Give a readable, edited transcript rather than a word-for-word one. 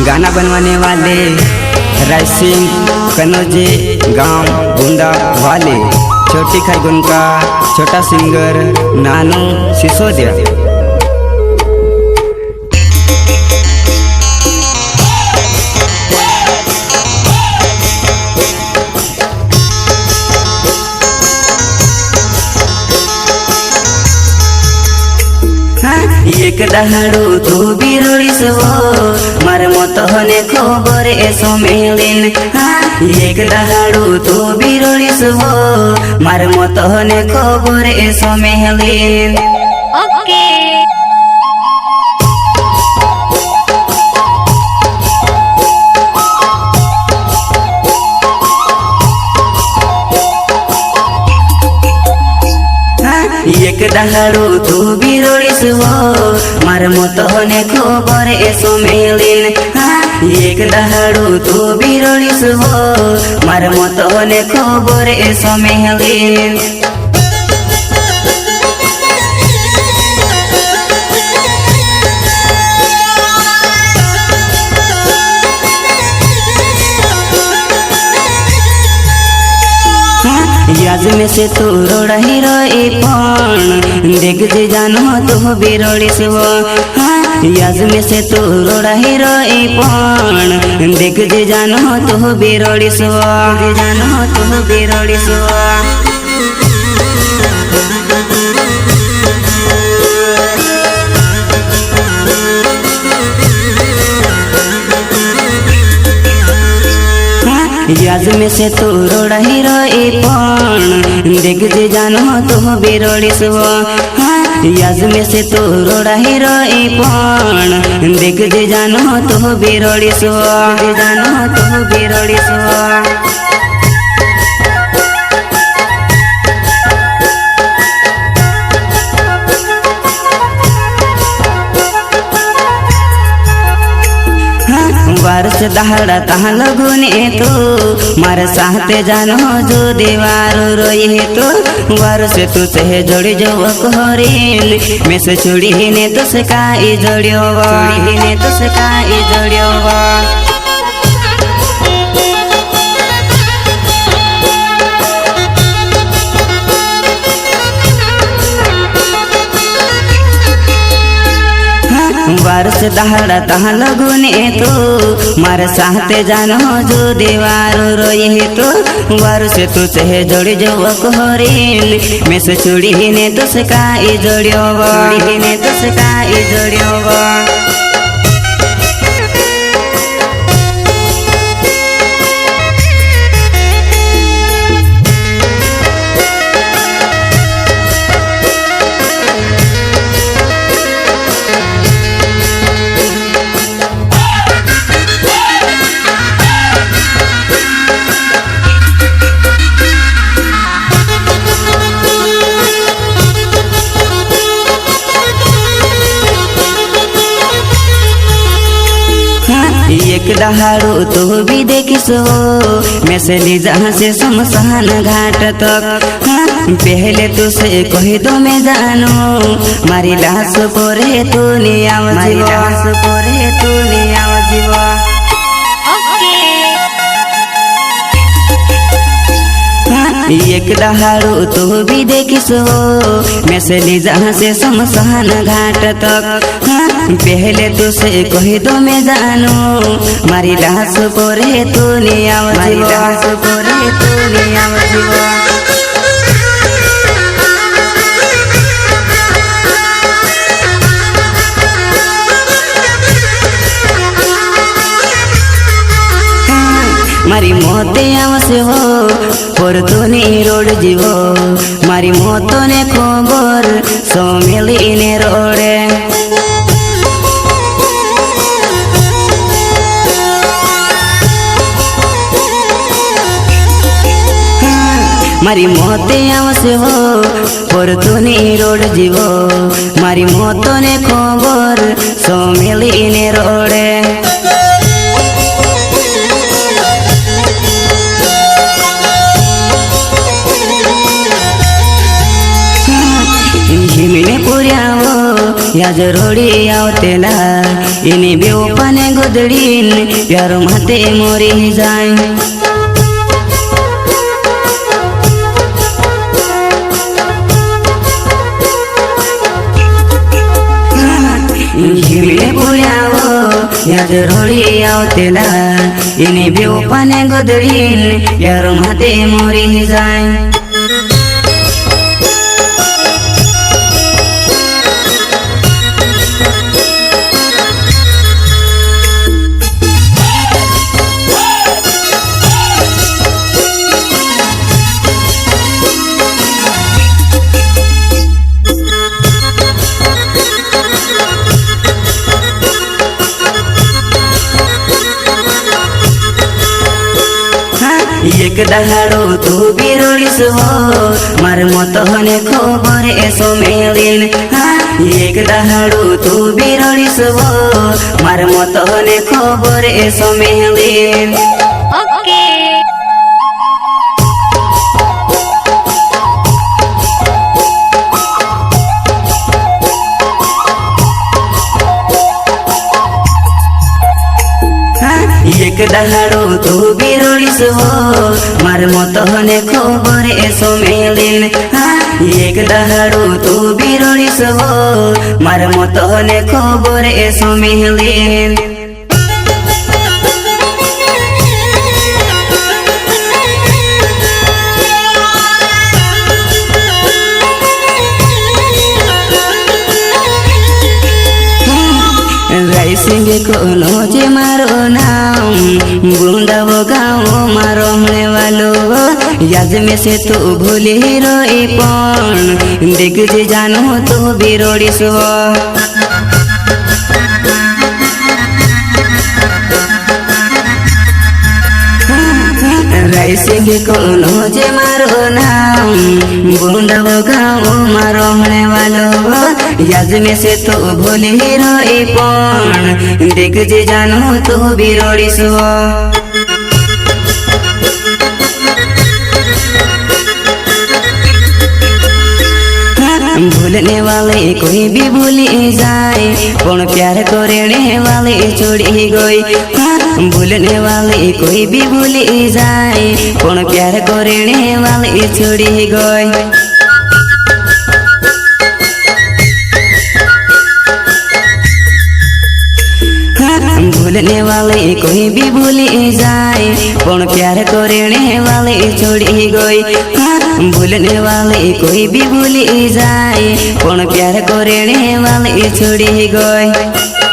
गाना बनवाने वाले रायसिंह कनौजे गांव गुंडा वाले, छोटी खरगुन का छोटा सिंगर नानू सिसोदिया। एक दहाड़ू तू बिरोड़ीस वो मार मत हने खबर एसो मिलिन। एक दहाड़ू तू बिरोड़ीस वो मार मत हने खबर एसो मिलिन। ओके एक दहाड़ू तू बिरोड़ीस वो मार मत हने खबर एसो मिलिन। एक दहाड़ू तू बिरोड़ीस वो मार मत हने खबर एसो मिलिन। याद में से तू रोड़ा हीरो पण देख जे जानो तू बिरोड़ीस वो। याद में से तू रोड़ा हीरो पण देख जे जानो तू बिरोड़ीस वो, जानो तू बिरोड़ीस वो। याद में से तू रोड़ा हीरो पण देख जे जानो तू बिरोड़ीस वो। याद में से तू रोड़ा हीरो पण देख जे जानो तू बिरोड़ीस वो, जानो तू बिरोड़ीस वो। वर्ष दहाड़ा तहाँ लगुने तो मारे साथे जानो जो दीवार रोई तो वर्ष तू से जोड़ी जो कहरीन में से चूड़ी ने तो से काई जोड़ियो चूड़ी ने तो से काई जोड़ियो। वर्ष दहाड़ा तहाँ लगुने तो मारे साथे जानो जो दीवार रोई तो वर्ष तू से जोड़ी जो कहरीन में से चूड़ी ने तो से काई जोड़ियो चूड़ी ने तो से काई जोड़ियो। एक दहाड़ू तू भी देखिस हो मैं से ली जहाँ से शमशान घाट तक। पहले तू से कही दो मैं जानो मारी लाश पोरे तू नहीं आव जीवा, मारी लाश पोरे तू नहीं आव जीवा। एक दहाड़ू तू भी देखिस हो मैं से ली जहाँ से शमशान घाट तक। पहले तू से कही दो मैं जानो मारी लाश पोरे तू नहीं आव, मारी लाश पोरे तू नहीं आव जीवा। मारी मोते आवसे हो पर तू नहीं रोड जीवो मारी मोतो ने खबर सो मिली ने रोडे। मारी मोते आवसे हो पर तू नहीं रोड जीवो मारी मोतो ने खबर सो मिली ने रोडे। हिमने पुरिया या जरोडी आवतेला इनी बेवपाने गोदडीन प्यार माते मोरी जाय हिमले पुळ्यावो या जरोडी आवतेला इनी बेवपाने गोदडीन प्यार माते मोरी जाय एक दहाड़ो तू बिरोड़ीस हो मार मत हने खबर एसो मेलिन एक दहाड़ो तू बिरोड़ीस हो मार मत हने खबर एसो मेलिन ओके एक दहाड़ो तू बिरोड़ीस हो मार मत हने खबर एसो मेलिन एक दहाड़ो तू बिरोड़ीस हो मार मत हने खबर एसो मेलिन राइसिंगे कोनो जे मारो नाम बुंदावो गाँव मारो होने वालो याद में से तू भूली रोई पौन देख जे जानो तो बिरोड़ीस हो राइसिंगे कोनो जे मारो नाम बुंदावो गाँव मारो होने वालो याद में से तो भूली रोई पौन देख जे जानो तो बिरोड़ीस हो भूलने वाले कोई भी भूली जाए कौन प्यार करने वाले छोड़ी गई भूलने वाले कोई भी भूली जाए कौन प्यार करने वाले छोड़ी गई भूलने वाले कोई भी भूली जाए कौन प्यार करने वाले छोड़ी गई भूलने वाले कोई भी भूली जाए कौन प्यार करने वाले छोड़ी गई